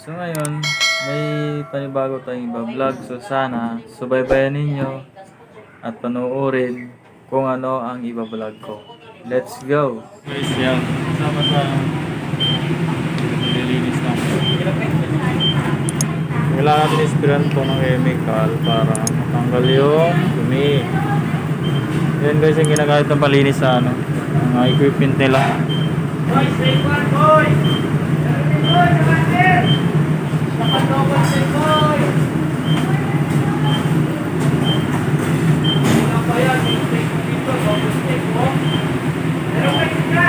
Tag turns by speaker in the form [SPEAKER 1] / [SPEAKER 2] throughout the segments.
[SPEAKER 1] So ngayon, may panibago tayong iba-vlog. So sana, subaybayan ninyo at panoorin kung ano ang iba-vlog ko. Let's go! Guys, yan. Sama sa nililinis na. Kailangan natin ispiran ito ng chemical para matanggal yung dumi. Yan guys, yung ginagamit ng palinis sa ano, mga equipment nila. Boy, stay one, boy! Boy, nakatir! Nakatopad stay, boy! Hindi pa yan, stay ko dito, double stay ko. Pero kayo ka,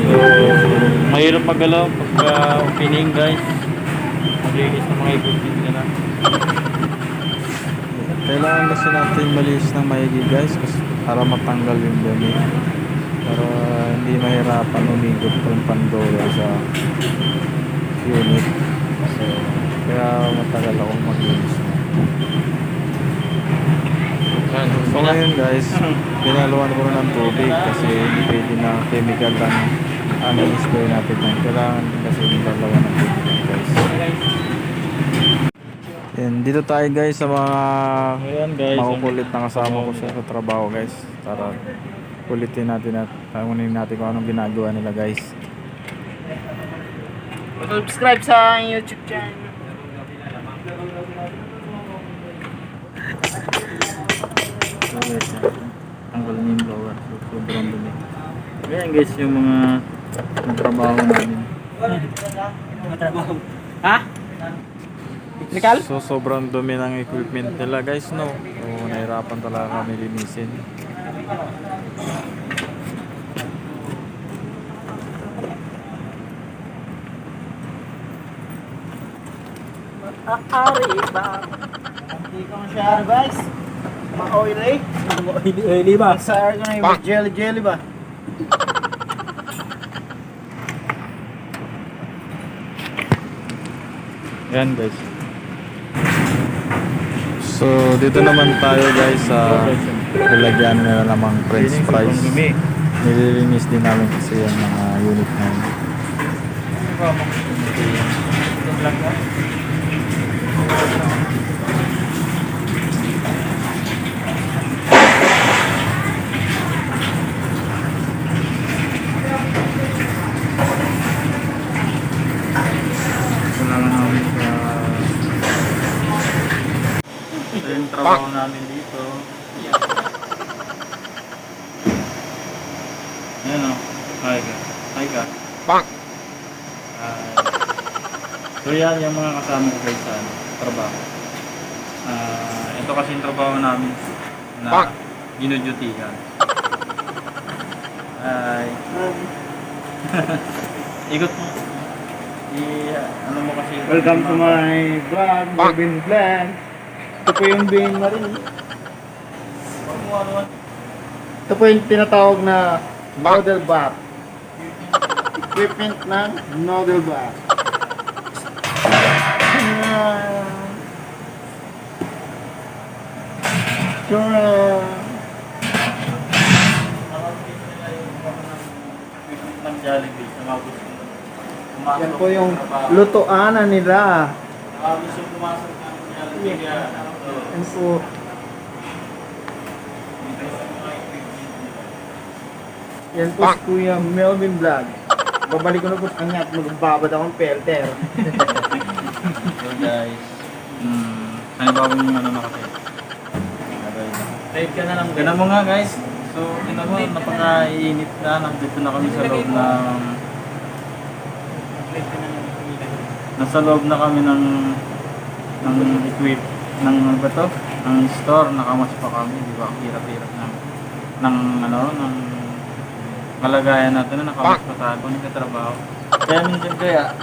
[SPEAKER 1] So, mahirap magalaw pagka opening guys. Maglinis ng mga equipment nila. Kailangan kasi natin malis ng maigi guys kasi para matanggal yung dumi. Para hindi mahirapan umikot yung pandoya sa unit. So, kaya matagal akong maglinis. So ngayon guys, pinaluan ko na ng tubig kasi hindi pwede na chemical lang ang i-spray natin. Kailangan kasi nilalawan ng tubig guys. Yan, dito tayo guys sa mga makukulit na kasama ko sa trabaho guys. Para kulitin natin at tangunin natin kung anong ginagawa nila guys.
[SPEAKER 2] Subscribe sa YouTube channel.
[SPEAKER 1] So guys, tanggalin yung blower. So, sobrang dumi. Ayan guys yung mga trabaho namin.
[SPEAKER 2] Ha? Technical?
[SPEAKER 1] So sobrang dumi ng equipment nila guys no. So nahirapan talaga kami linisin.
[SPEAKER 2] Ari ba? Hindi ko masyado guys. Ma-oily. Ma-oily ba? Sa ko na yung jelly ba?
[SPEAKER 1] Yan guys. So dito naman tayo guys sa lalagyan nila namang french fries. Nililinis din namin kasi yung mga unit namin. Kailangan namin sa ito yung trabaho namin dito. Ayan o. Hi ka. Hi ka. So yan yung mga kasama ko guys sa trabaho. Ito kasi yung trabaho namin na ginudutihan. Hi. Ikot mo. Ano mo kasi.
[SPEAKER 2] Welcome to my vlog, Robin Vlog. Ito po yung Bing Marie. Ito po yung tinatawag na noodle bath. Equipment ng noodle bath. Sure.
[SPEAKER 1] Jollibee sa mga gusto.
[SPEAKER 2] Yan po yung lutoanan nila.
[SPEAKER 1] Gusto pumasok ng Jollibee.
[SPEAKER 2] Yan po. Yan po si Kuya Melvin Vlog. Babalik ko na po sa kanya at magbabad akong pelter.
[SPEAKER 1] So guys, panibawang yung ano na kasi. Type ka na lang. Ganun mo nga guys. So, ito mo, napaka-iinit na. Nandito na kami sa loob ng... Nasa loob na kami ng equip, ng ano ba to? Ng store. Nakamas pa kami, di ba? Ang hirap-hirap ng kalagayan natin na nakamas pa tayo. Kung nagkatrabaho. Kaya minsan kaya,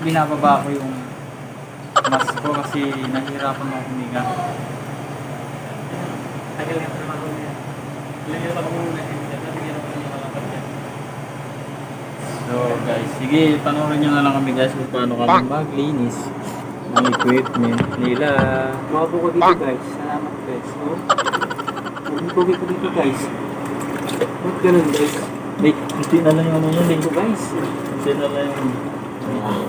[SPEAKER 1] binababa ko yung mask ko kasi nahihirapan ako humiga. Tagal yung trabaho niya. Lagyan ako muna. So guys, sige, panoorin nyo na lang kami guys kung paano kami maglinis ng equipment nila.
[SPEAKER 2] Makapo ko dito guys. Salamat guys. Pugi ko dito guys. Ba't ganun guys?
[SPEAKER 1] Hindi na lang yung ano yun, linggo guys. Hindi na lang yung...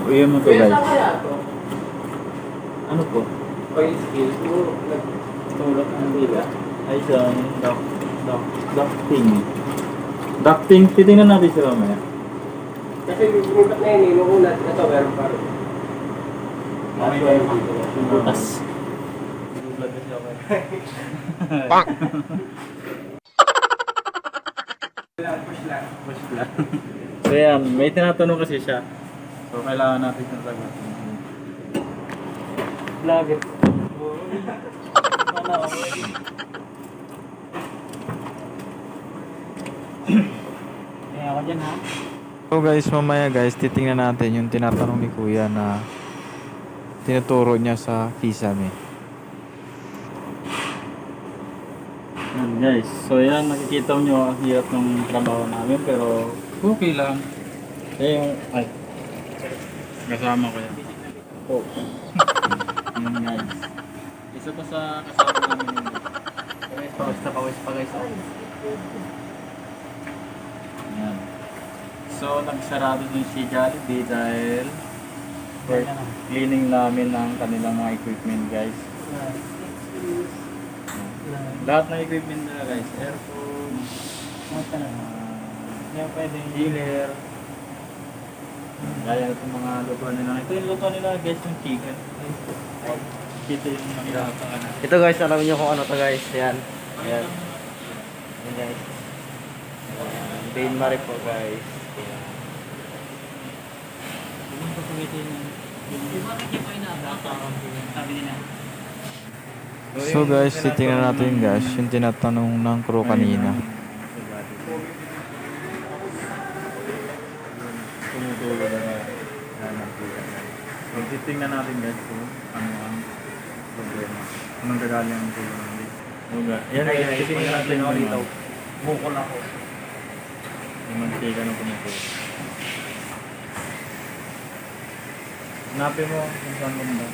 [SPEAKER 1] Uyan mo to guys. Ano po? Tulak ng bila. Ay siya, ducting. Ducting, titingnan natin siya mamaya.
[SPEAKER 3] Kasi yung na yun, inuunat na to, meron pa rin.
[SPEAKER 1] Butas.
[SPEAKER 3] Pak!
[SPEAKER 1] Push lang. So yan, may tinatanong kasi siya. So kailangan natin siyang sagutin. Vlogger.
[SPEAKER 2] Kaya ako dyan ha.
[SPEAKER 1] So guys, mamaya guys, titingnan natin yung tinatanong ni Kuya na tinuturo niya sa Kisame. Yan guys, so yan, nakikita nyo ang hirap ng trabaho namin pero okay lang. Kaya yung, ay, kasama ko yan. Oh. Yan guys. Isa pa sa kasama namin yun.
[SPEAKER 2] Pawis pa guys.
[SPEAKER 1] Yan. So, nagsarado din si Jollibee dahil for cleaning namin ng kanilang mga equipment guys. Lahat ng equipment nila guys, aircon,
[SPEAKER 2] Yan pwede.
[SPEAKER 1] chiller, gaya itong mga lutuan nila. Ito yung lutuan nila guys, yung chicken. Ito yung nakilata.
[SPEAKER 2] Ito guys, alam niyo kung ano to guys. Yan. Yan. Yan guys. Bain Marie po guys.
[SPEAKER 1] So guys, titingnan natin guys, yung tinatanong ng crew kanina. Tumutulo na nga. So titingnan natin guys kung ano ang problema. Anong gagaling ang tulong ng dito. Yan guys, titingnan natin yung dito.
[SPEAKER 2] Bukol ako.
[SPEAKER 1] Yung mantika ng tumutulo. Hanapin mo kung saan banda.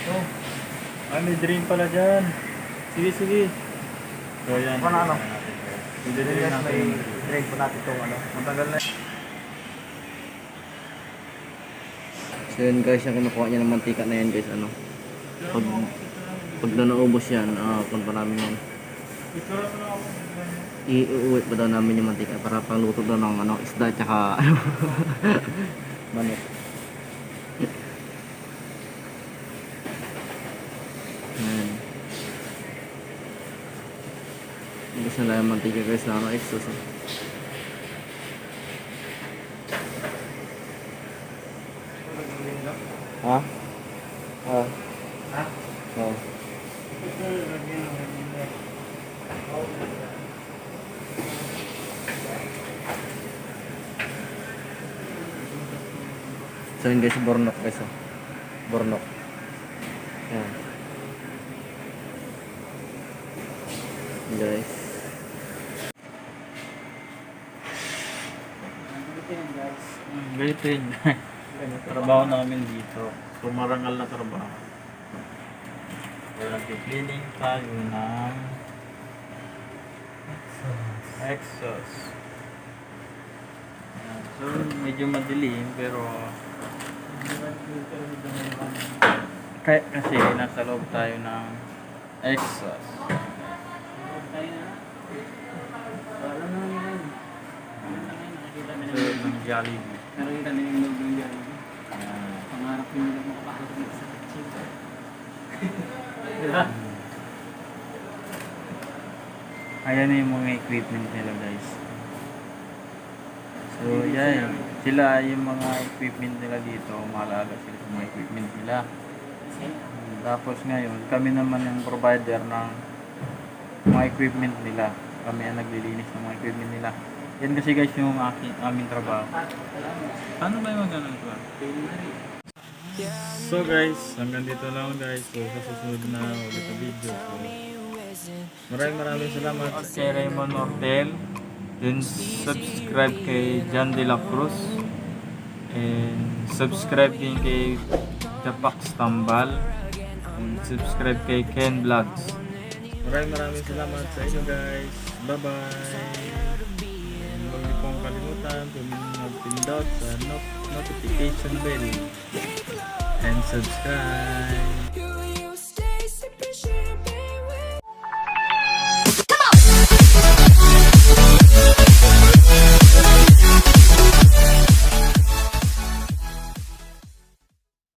[SPEAKER 1] Oh, ay may drain pala dyan. Sige, sige. So yan.
[SPEAKER 2] Ano?
[SPEAKER 1] I-drain natin.
[SPEAKER 2] May drain po natin itong ano.
[SPEAKER 1] Matagal na.
[SPEAKER 4] So yun guys, yung kinukuha niya ng mantika na yan guys, ano. Pag na naubos yan, kung pa namin yan. Iuwi pa daw namin yung mantika para pangluto daw ng ano, isda tsaka ano. Manok. Ayan. Ubos na lang yung mantika guys na ano, exhaust. Ha? Ha?
[SPEAKER 2] Ha?
[SPEAKER 4] Oo. So yun guys, Bornok guys. Bornok. Ayan. Guys.
[SPEAKER 1] Ganito yun. Trabaho namin dito. So marangal na trabaho. Kaya cleaning tayo ng exhaust. Ayan. So medyo madilim pero kasi nasa loob tayo ng exhaust. So ng Jollibee.
[SPEAKER 3] Nakita na yung logo ng Jollibee.
[SPEAKER 1] Ayan.
[SPEAKER 3] Pangarap nyo na makapasok sa kitchen.
[SPEAKER 1] Ayan na yung mga equipment nila guys. So yan, sila yung mga equipment nila dito, maalaga sila sa mga equipment nila. Tapos ngayon, kami naman yung provider ng mga equipment nila. Kami ang naglilinis ng mga equipment nila. Yan kasi guys yung aming trabaho. Ano ba yung ganun ba? So guys, hanggang dito lang guys. So sa susunod na ulit na video. So, maraming salamat kay Raymond Nortel. Then subscribe kay John De La Cruz. And subscribe din kay Japax Tambal. And subscribe kay Ken Vlogs. Maraming salamat sa inyo guys. Bye bye. pindutin sa notification bell and subscribe.